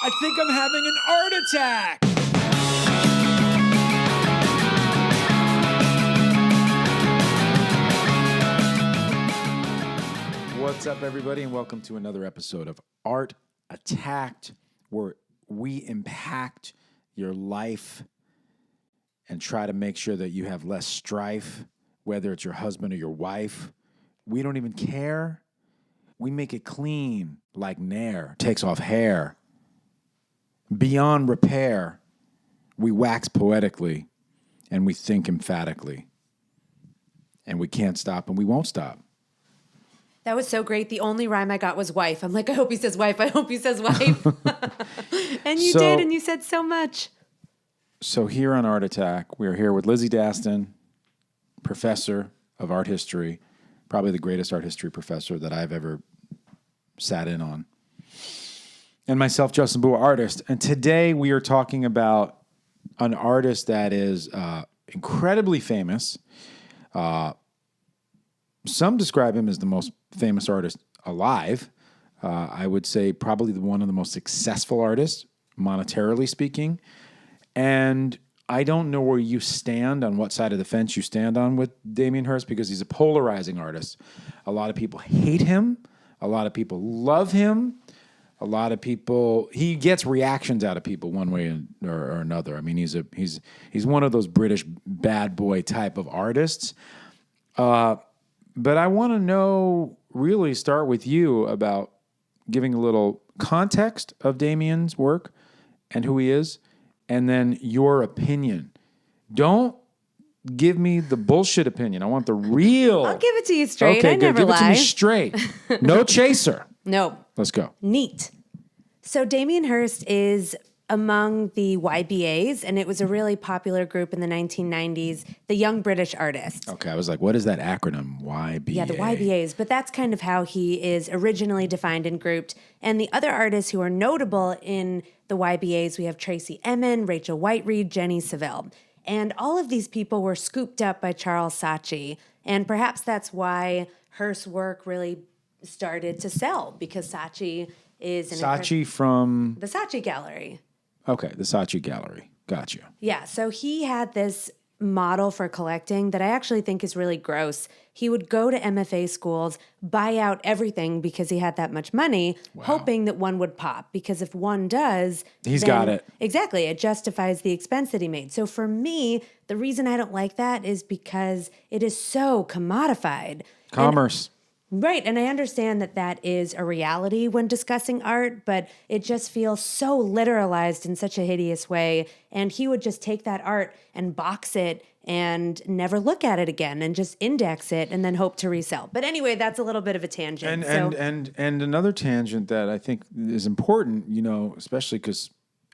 I think I'm having an art attack. What's up, everybody, and welcome to another episode of Art Attacked, where we impact your life and try to make sure that you have less strife, whether it's your husband or your wife. We don't even care. We make it clean like Nair takes off hair. Beyond repair, we wax poetically and we think emphatically. And we can't stop and we won't stop. That was so great. The only rhyme I got was wife. I'm like, I hope he says wife. I hope he says wife. And you did, and you said so much. So here on Art Attack, we're here with Lizy Dastin, professor of art history, probably the greatest art history professor that I've ever sat in on. And myself, Justin BUA, artist. And today we are talking about an artist that is incredibly famous. Some describe him as the most famous artist alive. I would say probably one of the most successful artists, monetarily speaking. And I don't know where you stand, on what side of the fence you stand on with Damien Hirst, because he's a polarizing artist. A lot of people hate him. A lot of people love him. A lot of people, he gets reactions out of people one way or another. I mean, he's one of those British bad boy type of artists. But I want to know, really start with you about giving a little context of Damien's work and who he is, and then your opinion. Don't give me the bullshit opinion. I want the real. I'll give it to you straight. Okay, I never give lie. it to me straight. No chaser. No. Let's go. Neat. So Damien Hirst is among the YBAs, and it was a really popular group in the 1990s, the Young British Artists. Okay, I was like, what is that acronym? YBA? Yeah, the YBAs, but that's kind of how he is originally defined and grouped. And the other artists who are notable in the YBAs, we have Tracy Emin, Rachel Whiteread, Jenny Saville. And all of these people were scooped up by Charles Saatchi. And perhaps that's why Hirst's work really started to sell, because Saatchi is Saatchi from the Saatchi Gallery. Okay, the Saatchi Gallery. Got you. Yeah, so he had this model for collecting that I actually think is really gross. He would go to MFA schools, buy out everything because he had that much money, hoping that one would pop. Because if one does, he's got it. Exactly. It justifies the expense that he made. So for me, the reason I don't like that is because it is so commodified. Commerce. Right, and I understand that that is a reality when discussing art, but it just feels so literalized in such a hideous way, and he would just take that art and box it and never look at it again and just index it and then hope to resell. But anyway, that's a little bit of a tangent. And another tangent that I think is important, you know, especially because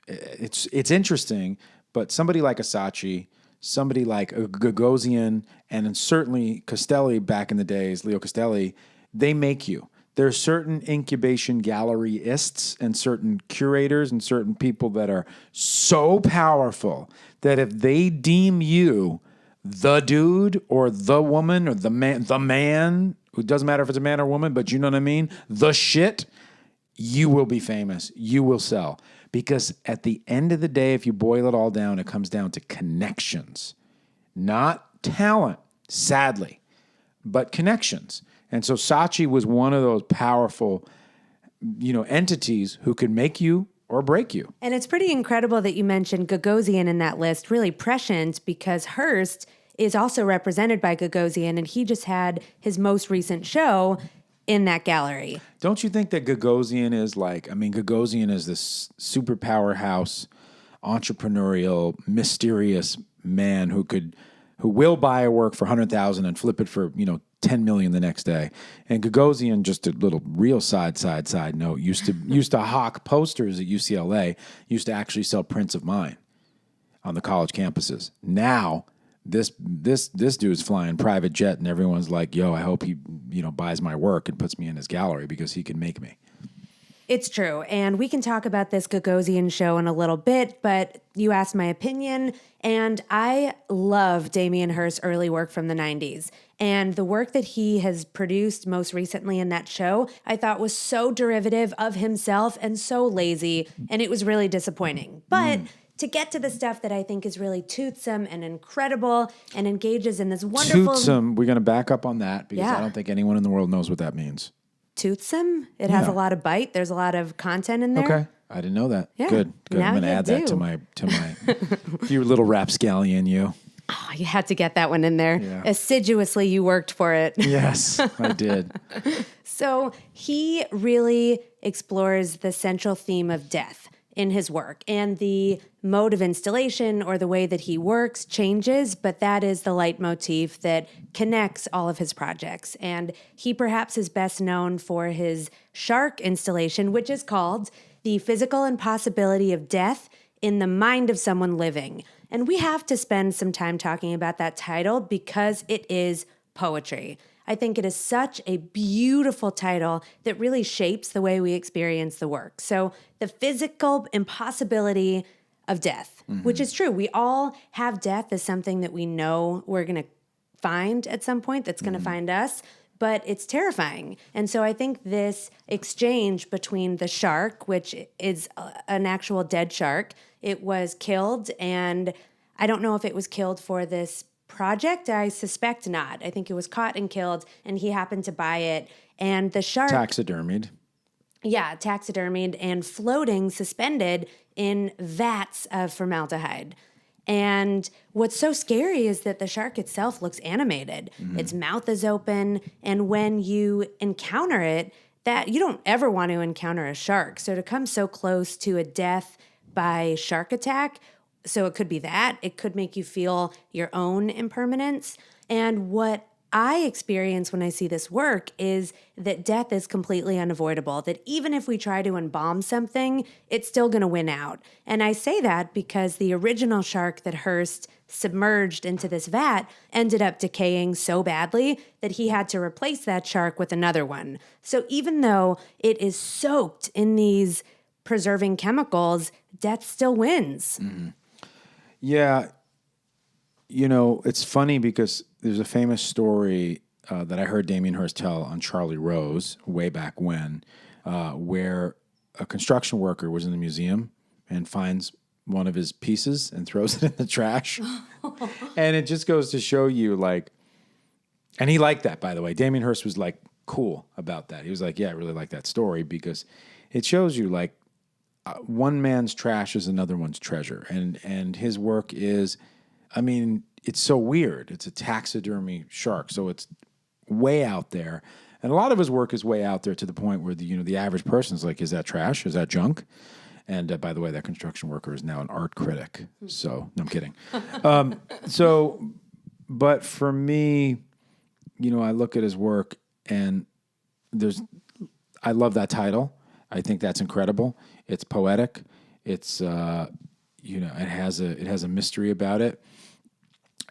it's interesting, but somebody like a Saatchi, somebody like a Gagosian, and certainly Castelli back in the days, Leo Castelli, they make you. There are certain incubation galleryists and certain curators and certain people that are so powerful that if they deem you the dude or the woman or the man, it doesn't matter if it's a man or woman, but you know what I mean, the shit, you will be famous. You will sell. Because at the end of the day, if you boil it all down, it comes down to connections, not talent, sadly, but connections. And so Saatchi was one of those powerful, you know, entities who could make you or break you. And it's pretty incredible that you mentioned Gagosian in that list, really prescient, because Hirst is also represented by Gagosian, and he just had his most recent show in that gallery. Don't you think that Gagosian is Gagosian is this super powerhouse, entrepreneurial, mysterious man who will buy a work for 100,000 and flip it for, 10 million the next day. And Gagosian, just a little real side note, used to hawk posters at UCLA, used to actually sell prints of mine on the college campuses. Now, this dude's flying private jet, and everyone's like, yo, I hope he, buys my work and puts me in his gallery because he can make me. It's true. And we can talk about this Gagosian show in a little bit, but you asked my opinion. And I love Damien Hirst's early work from the 90s. And the work that he has produced most recently in that show, I thought was so derivative of himself and so lazy. And it was really disappointing. But to get to the stuff that I think is really toothsome and incredible and engages in this wonderful... Toothsome, we're going to back up on that because Yeah. I don't think anyone in the world knows what that means. Toothsome? It has a lot of bite. There's a lot of content in there. Okay. I didn't know that. Yeah. Good. Now I'm going to you add that to my you little rapscallion, you. Oh, you had to get that one in there. Yeah. Assiduously, you worked for it. Yes, I did. So he really explores the central theme of death in his work, and the mode of installation or the way that he works changes, but that is the leitmotif that connects all of his projects. And he perhaps is best known for his shark installation, which is called The Physical Impossibility of Death in the Mind of Someone Living. And we have to spend some time talking about that title because it is poetry. I think it is such a beautiful title that really shapes the way we experience the work. So, the physical impossibility of death, which is true. We all have death as something that we know we're going to find at some point, that's going to find us, but it's terrifying. And so I think this exchange between the shark, which is an actual dead shark, it was killed, and I don't know if it was killed for this project. I suspect not. I think it was caught and killed, and he happened to buy it. And the shark... Taxidermied. Yeah, taxidermied and floating, suspended in vats of formaldehyde. And what's so scary is that the shark itself looks animated. Its mouth is open, and when you encounter it, that you don't ever want to encounter a shark. So to come so close to a death by shark attack, so it could be that. It could make you feel your own impermanence. And what I experience when I see this work is that death is completely unavoidable, that even if we try to embalm something, it's still going to win out. And I say that because the original shark that Hirst submerged into this vat ended up decaying so badly that he had to replace that shark with another one. So even though it is soaked in these preserving chemicals, death still wins. Yeah. You know, it's funny because there's a famous story that I heard Damien Hirst tell on Charlie Rose way back when, where a construction worker was in the museum and finds one of his pieces and throws it in the trash. And it just goes to show you, like, and he liked that, by the way. Damien Hirst was like cool about that. He was like, yeah, I really like that story because it shows you, like, one man's trash is another one's treasure. And his work is, I mean, it's so weird. It's a taxidermy shark, so it's way out there. And a lot of his work is way out there to the point where the average person is like, is that trash? Is that junk? And by the way, that construction worker is now an art critic. So, no, I'm kidding. But for me, I look at his work and I love that title. I think that's incredible. It's poetic. It's it has a mystery about it,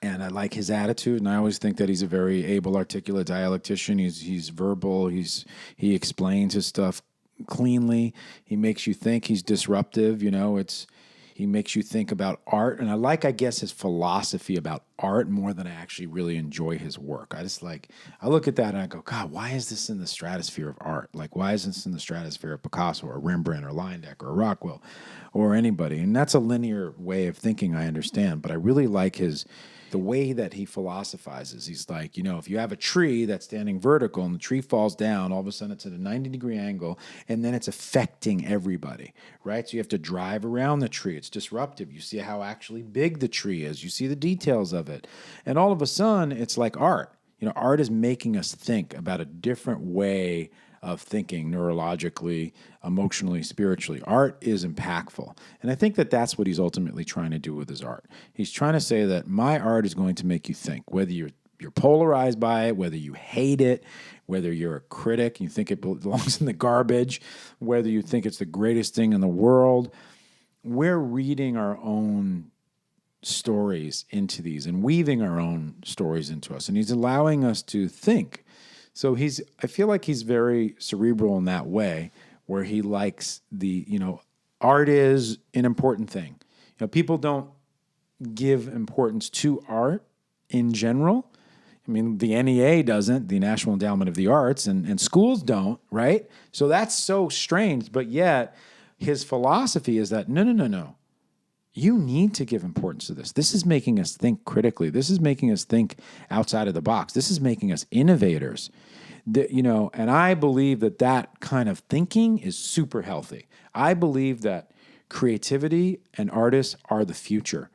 and I like his attitude. And I always think that he's a very able, articulate dialectician. He's verbal. He explains his stuff cleanly. He makes you think. He's disruptive. He makes you think about art. And I guess, his philosophy about art more than I actually really enjoy his work. I look at that and I go, God, why is this in the stratosphere of art? Like, why is this in the stratosphere of Picasso or Rembrandt or Leyendecker or Rockwell or anybody? And that's a linear way of thinking, I understand. But I really like the way that he philosophizes. He's like, if you have a tree that's standing vertical and the tree falls down, all of a sudden it's at a 90-degree angle, and then it's affecting everybody, right? So you have to drive around the tree. It's disruptive. You see how actually big the tree is. You see the details of it. And all of a sudden, it's like art. Art is making us think about a different way of thinking neurologically, emotionally, spiritually. Art is impactful. And I think that that's what he's ultimately trying to do with his art. He's trying to say that my art is going to make you think, whether you're polarized by it, whether you hate it, whether you're a critic, you think it belongs in the garbage, whether you think it's the greatest thing in the world. We're reading our own stories into these and weaving our own stories into us. And he's allowing us to think. So I feel like he's very cerebral in that way, where he likes art is an important thing. People don't give importance to art in general. I mean, the NEA doesn't, the National Endowment of the Arts, and schools don't, right? So that's so strange, but yet his philosophy is that, no. You need to give importance to this. This is making us think critically. This is making us think outside of the box. This is making us innovators. And I believe that kind of thinking is super healthy. I believe that creativity and artists are the future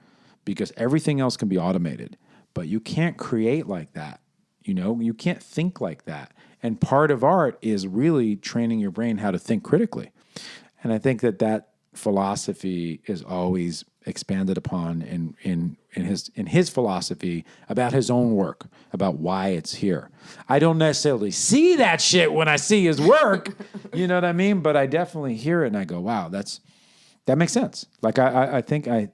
because everything else can be automated, but you can't create like that. You can't think like that. And part of art is really training your brain how to think critically. And I think that philosophy is always expanded upon in his philosophy about his own work, about why it's here. I don't necessarily see that shit when I see his work, you know what I mean? But I definitely hear it and I go, wow, that makes sense. Like I think I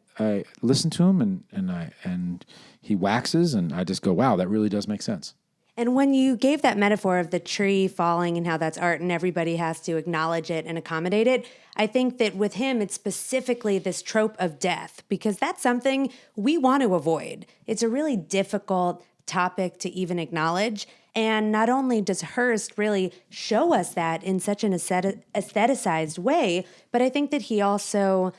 listen to him and he waxes and I just go, wow, that really does make sense. And when you gave that metaphor of the tree falling and how that's art and everybody has to acknowledge it and accommodate it, I think that with him, it's specifically this trope of death, because that's something we want to avoid. It's a really difficult topic to even acknowledge. And not only does Hirst really show us that in such an aestheticized way, but I think that he also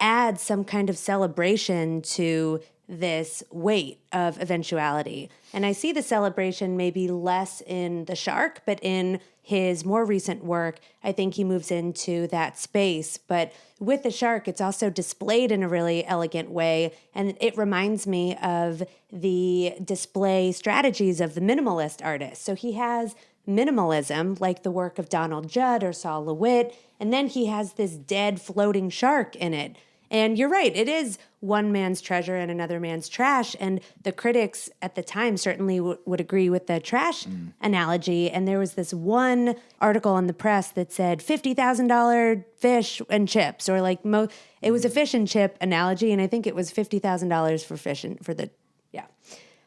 adds some kind of celebration to this weight of eventuality. And I see the celebration maybe less in The Shark, but in his more recent work, I think he moves into that space. But with The Shark, it's also displayed in a really elegant way. And it reminds me of the display strategies of the minimalist artist. So he has minimalism, like the work of Donald Judd or Saul LeWitt, and then he has this dead floating shark in it. And you're right, it is one man's treasure and another man's trash. And the critics at the time certainly would agree with the trash analogy. And there was this one article in the press that said $50,000 fish and chips, or like it was a fish and chip analogy. And I think it was $50,000 for fish and yeah.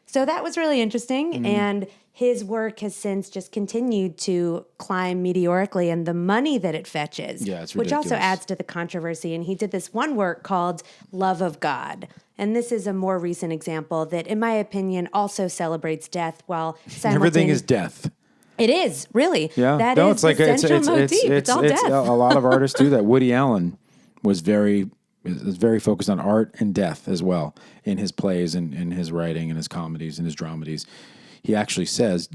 So that was really interesting. And his work has since just continued to climb meteorically, and the money that it fetches, which also adds to the controversy. And he did this one work called Love of God. And this is a more recent example that, in my opinion, also celebrates death while simultaneously... Everything is death. It is, really. Yeah. That is the central motif. It's all death. A lot of artists do that. Woody Allen was very focused on art and death as well in his plays and in his writing and his comedies and his dramedies. He actually says,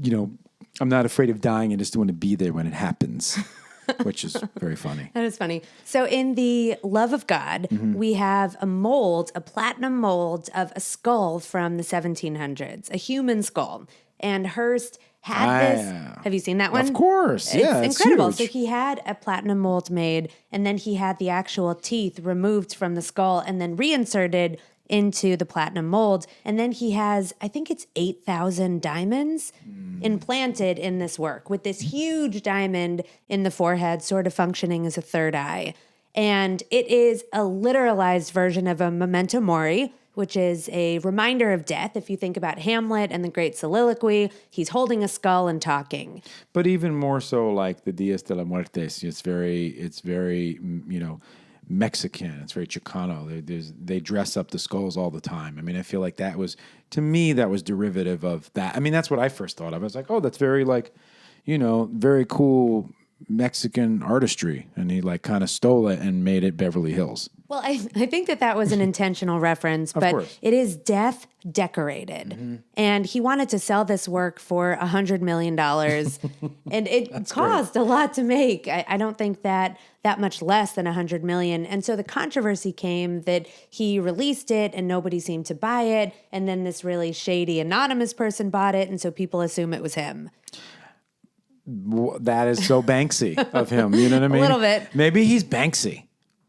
I'm not afraid of dying. I just want to be there when it happens, which is very funny. That is funny. So in the Love of God, we have a platinum mold of a skull from the 1700s, a human skull. And Hirst had this. Have you seen that one? Of course. Yeah, it's incredible. Huge. So he had a platinum mold made, and then he had the actual teeth removed from the skull and then reinserted into the platinum mold. And then he has, I think it's 8,000 diamonds implanted in this work, with this huge diamond in the forehead sort of functioning as a third eye. And it is a literalized version of a memento mori, which is a reminder of death. If you think about Hamlet and the Great Soliloquy, he's holding a skull and talking. But even more so like the Dias de la Muertes, it's very, Mexican. It's very Chicano. They dress up the skulls all the time. I mean, I feel like that was derivative of that. I mean, that's what I first thought of. I was like, oh, that's very very cool Mexican artistry. And he kind of stole it and made it Beverly Hills. Well, I think that was an intentional reference, but it is death decorated. And he wanted to sell this work for $100 million. And it cost a lot to make. I don't think that much less than $100 million. And so the controversy came that he released it and nobody seemed to buy it. And then this really shady anonymous person bought it. And so people assume it was him. That is so Banksy of him. You know what I mean? A little bit. Maybe he's Banksy.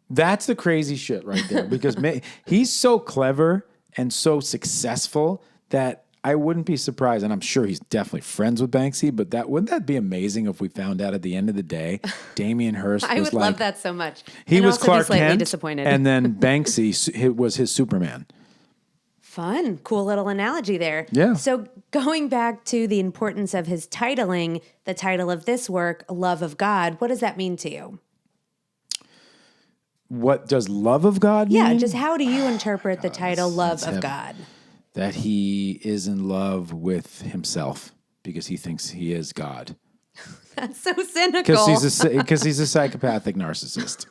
That's the crazy shit right there, because he's so clever and so successful that I wouldn't be surprised, and I'm sure he's definitely friends with Banksy, but wouldn't that be amazing if we found out at the end of the day, Damien Hirst I would love that so much. He was also Clark be slightly Kent, disappointed. and then Banksy was his Superman. Fun. Cool little analogy there. Yeah. So going back to the importance of his titling, the title of this work, Love of God, what does that mean to you? What does love of God mean? Yeah, just how do you interpret the title Love of heavy. God? That he is in love with himself because he thinks he is God. That's so cynical. Because he's a psychopathic narcissist.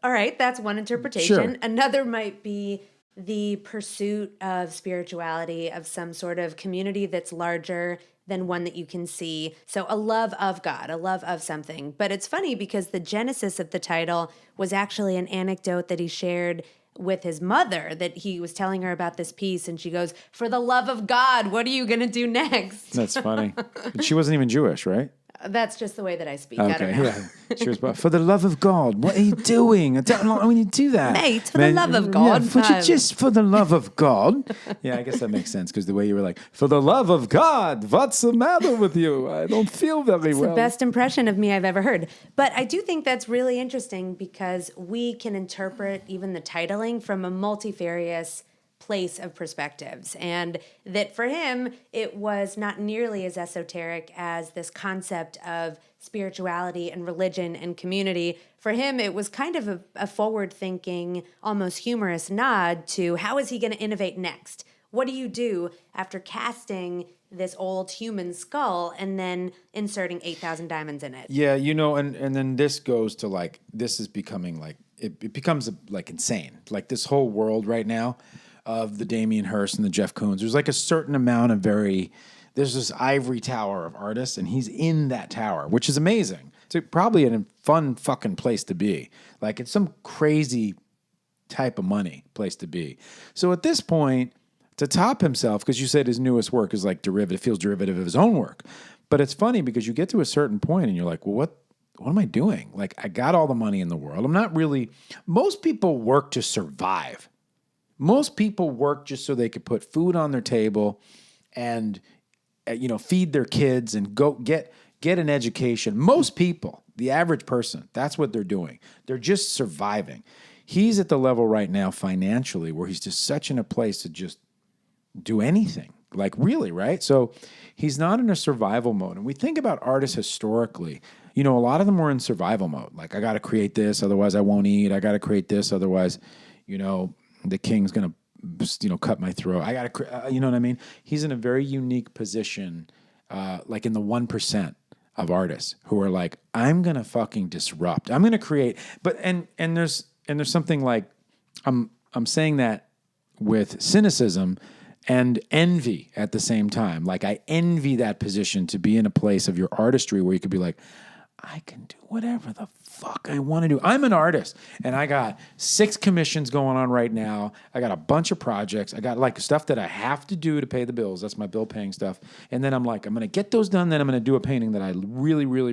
All right, that's one interpretation. Sure. Another might be the pursuit of spirituality, of some sort of community that's larger than one that you can see. So a love of God, a love of something. But it's funny because the genesis of the title was actually an anecdote that he shared with his mother, that he was telling her about this piece, and she goes, "For the love of God, what are you going to do next?" That's funny. And she wasn't even Jewish, right? That's just the way that I speak. I don't Okay, know. yeah. She was, for the love of God, what are you doing? I don't like when you do that. Mate, for the love of God. Just for the love of God. Yeah, I guess that makes sense because the way you were like, for the love of God, what's the matter with you? I don't feel very well. The best impression of me I've ever heard. But I do think that's really interesting because we can interpret even the titling from a multifarious place of perspectives, and that for him it was not nearly as esoteric as this concept of spirituality and religion and community. For him it was kind of a forward-thinking, almost humorous nod to how is he going to innovate next? What do you do after casting this old human skull and then inserting 8,000 diamonds in it? Yeah, and then this goes to like, this is becoming like, it becomes like insane. Like this whole world right now of the Damien Hirst and the Jeff Koons. There's like a certain amount of there's this ivory tower of artists, and he's in that tower, which is amazing. It's probably a fun fucking place to be. Like it's some crazy type of money place to be. So at this point, to top himself, because you said his newest work is like feels derivative of his own work. But it's funny because you get to a certain point and you're like, well, what am I doing? Like I got all the money in the world. I'm not really, most people work to survive. Most people work just so they could put food on their table and, feed their kids and go get an education. Most people, the average person, that's what they're doing. They're just surviving. He's at the level right now financially where he's just such in a place to just do anything. Like really, right? So he's not in a survival mode. And we think about artists historically, a lot of them were in survival mode. Like I got to create this, otherwise I won't eat. I got to create this, otherwise, the king's going to, cut my throat. I got to, you know what I mean? He's in a very unique position, like in the 1% of artists who are like, I'm going to fucking disrupt. I'm going to create. But, and there's something like, I'm saying that with cynicism and envy at the same time. Like I envy that position to be in a place of your artistry where you could be like, I can do whatever the fuck I want to do. I'm an artist and I got 6 commissions going on right now. I got a bunch of projects. I got like stuff that I have to do to pay the bills. That's my bill paying stuff. And then I'm like, I'm going to get those done. Then I'm going to do a painting that I really want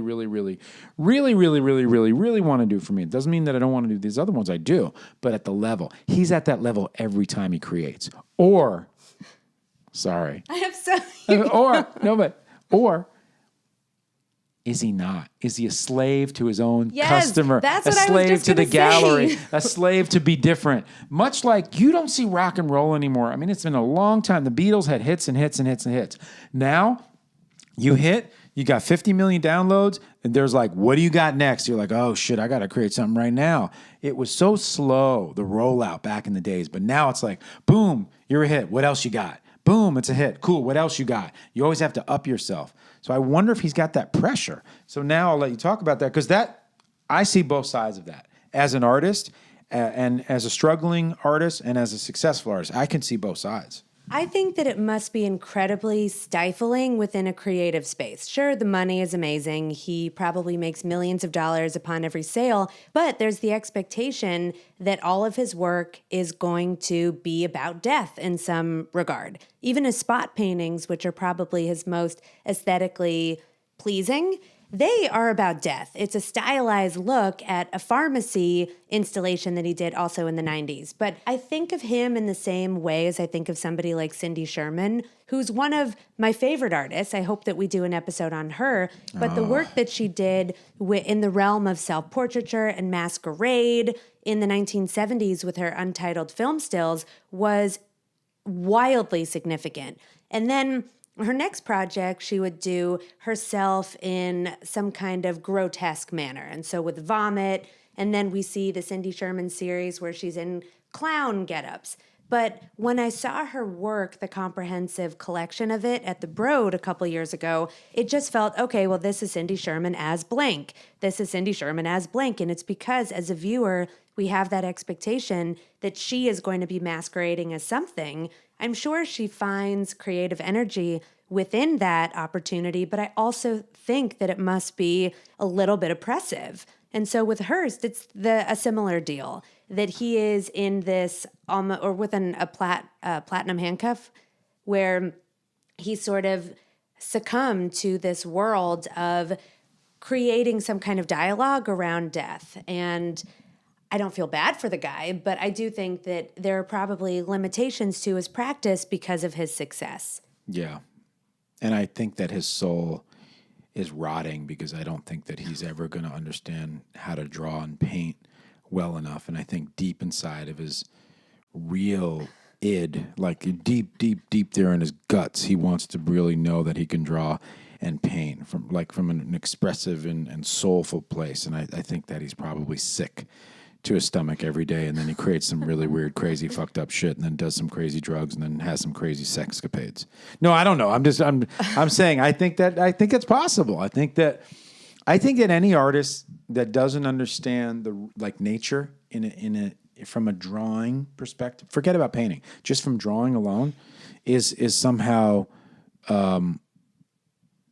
to do for me. It doesn't mean that I don't want to do these other ones. I do, but at the level, he's at that level every time he creates. Or is he not? Is he a slave to his own customer? That's a what slave I was just to the gonna gallery, say. a slave to be different. Much like you don't see rock and roll anymore. I mean, it's been a long time. The Beatles had hits and hits and hits and hits. Now you got 50 million downloads, and there's like, what do you got next? You're like, oh shit, I got to create something right now. It was so slow, the rollout back in the days, but now it's like, boom, you're a hit. What else you got? Boom, it's a hit. Cool, what else you got? You always have to up yourself. So I wonder if he's got that pressure. So now I'll let you talk about that because I see both sides of that. As an artist and as a struggling artist and as a successful artist, I can see both sides. I think that it must be incredibly stifling within a creative space. Sure, the money is amazing. He probably makes millions of dollars upon every sale, but there's the expectation that all of his work is going to be about death in some regard. Even his spot paintings, which are probably his most aesthetically pleasing, they are about death. It's a stylized look at a pharmacy installation that he did also in the 90s. But I think of him in the same way as I think of somebody like Cindy Sherman, who's one of my favorite artists. I hope that we do an episode on her. But the work that she did in the realm of self-portraiture and masquerade in the 1970s with her untitled film stills was wildly significant. And then her next project, she would do herself in some kind of grotesque manner. And so with vomit, and then we see the Cindy Sherman series where she's in clown getups. But when I saw her work, the comprehensive collection of it at the Broad a couple years ago, it just felt, okay, well, this is Cindy Sherman as blank. This is Cindy Sherman as blank. And it's because as a viewer, we have that expectation that she is going to be masquerading as something. I'm sure she finds creative energy within that opportunity, but I also think that it must be a little bit oppressive. And so with Hirst, it's a similar deal, that he is in this or with a platinum handcuff, where he sort of succumbed to this world of creating some kind of dialogue around death. And I don't feel bad for the guy, but I do think that there are probably limitations to his practice because of his success. Yeah. And I think that his soul is rotting because I don't think that he's ever going to understand how to draw and paint well enough. And I think deep inside of his real id, like deep there in his guts, he wants to really know that he can draw and paint from an expressive and soulful place. And I think that he's probably sick to his stomach every day, and then he creates some really weird, crazy, fucked up shit, and then does some crazy drugs, and then has some crazy sexcapades. No, I don't know. I'm saying I think it's possible. I think that any artist that doesn't understand the nature from a drawing perspective, forget about painting, just from drawing alone, is somehow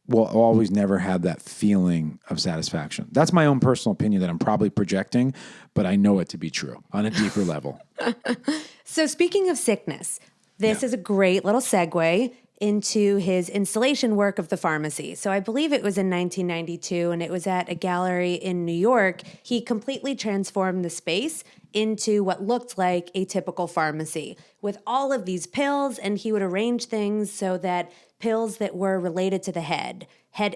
will always never have that feeling of satisfaction. That's my own personal opinion that I'm probably projecting, but I know it to be true on a deeper level. So speaking of sickness, this is a great little segue into his installation work of the pharmacy. So I believe it was in 1992, and it was at a gallery in New York. He completely transformed the space into what looked like a typical pharmacy with all of these pills, and he would arrange things so that pills that were related to the head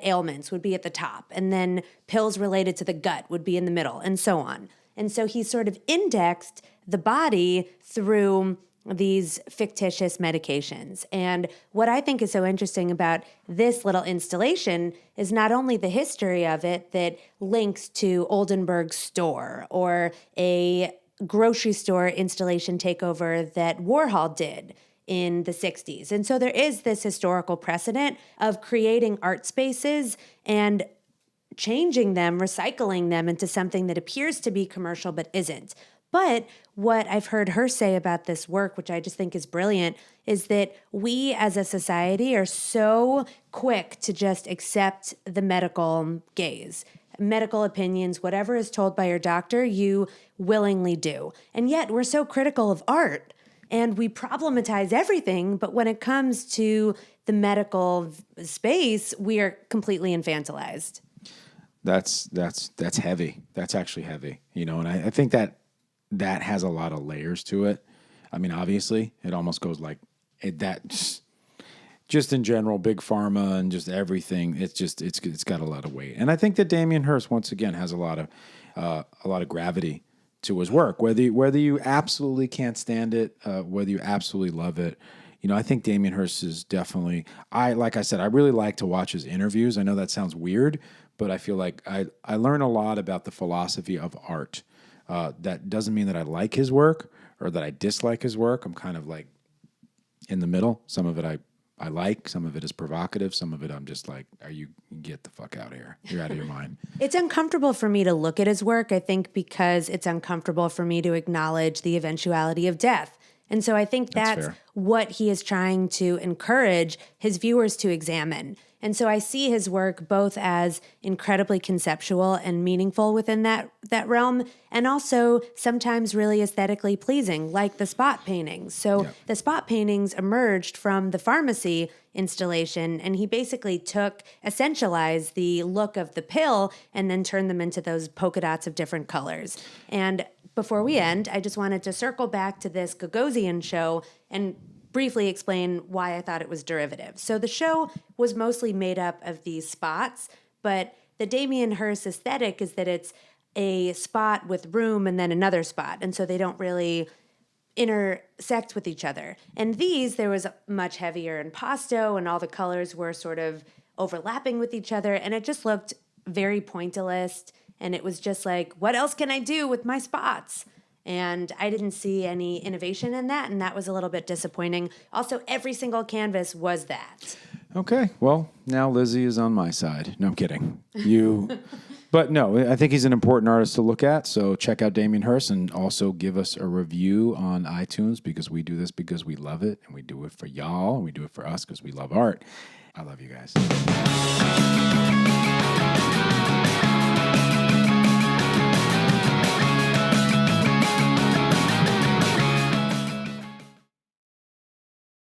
ailments would be at the top, and then pills related to the gut would be in the middle, and so on. And so he sort of indexed the body through these fictitious medications. And what I think is so interesting about this little installation is not only the history of it that links to Oldenburg's store or a grocery store installation takeover that Warhol did in the 60s. And so there is this historical precedent of creating art spaces and changing them, recycling them into something that appears to be commercial but isn't. But what I've heard her say about this work, which I just think is brilliant, is that we as a society are so quick to just accept the medical gaze. Medical opinions, whatever is told by your doctor, you willingly do. And yet we're so critical of art and we problematize everything. But when it comes to the medical space, we are completely infantilized. That's heavy. That's actually heavy, and I think that has a lot of layers to it. I mean, obviously, it almost goes like just in general, big pharma and just everything. It's got a lot of weight, and I think that Damien Hirst once again has a lot of gravity to his work. Whether you absolutely can't stand it, whether you absolutely love it. I think Damien Hirst is definitely. Like I said, I really like to watch his interviews. I know that sounds weird, but I feel like I learn a lot about the philosophy of art. That doesn't mean that I like his work or that I dislike his work. I'm kind of like in the middle. Some of it I like, some of it is provocative, some of it I'm just like, get the fuck out of here. You're out of your mind. It's uncomfortable for me to look at his work, I think, because it's uncomfortable for me to acknowledge the eventuality of death. And so I think that's what he is trying to encourage his viewers to examine. And so I see his work both as incredibly conceptual and meaningful within that realm, and also sometimes really aesthetically pleasing, like the spot paintings. So the spot paintings emerged from the pharmacy installation, and he basically essentialized the look of the pill and then turned them into those polka dots of different colors. And before we end, I just wanted to circle back to this Gagosian show and briefly explain why I thought it was derivative. So the show was mostly made up of these spots, but the Damien Hirst aesthetic is that it's a spot with room and then another spot. And so they don't really intersect with each other. And these, there was much heavier impasto, and all the colors were sort of overlapping with each other, and it just looked very pointillist, and it was just like, what else can I do with my spots? And I didn't see any innovation in that, and that was a little bit disappointing. Also, every single canvas was that. Okay, well, now Lizy is on my side. No, I'm kidding. But no, I think he's an important artist to look at. So check out Damien Hirst and also give us a review on iTunes, because we do this because we love it, and we do it for y'all, and we do it for us because we love art. I love you guys.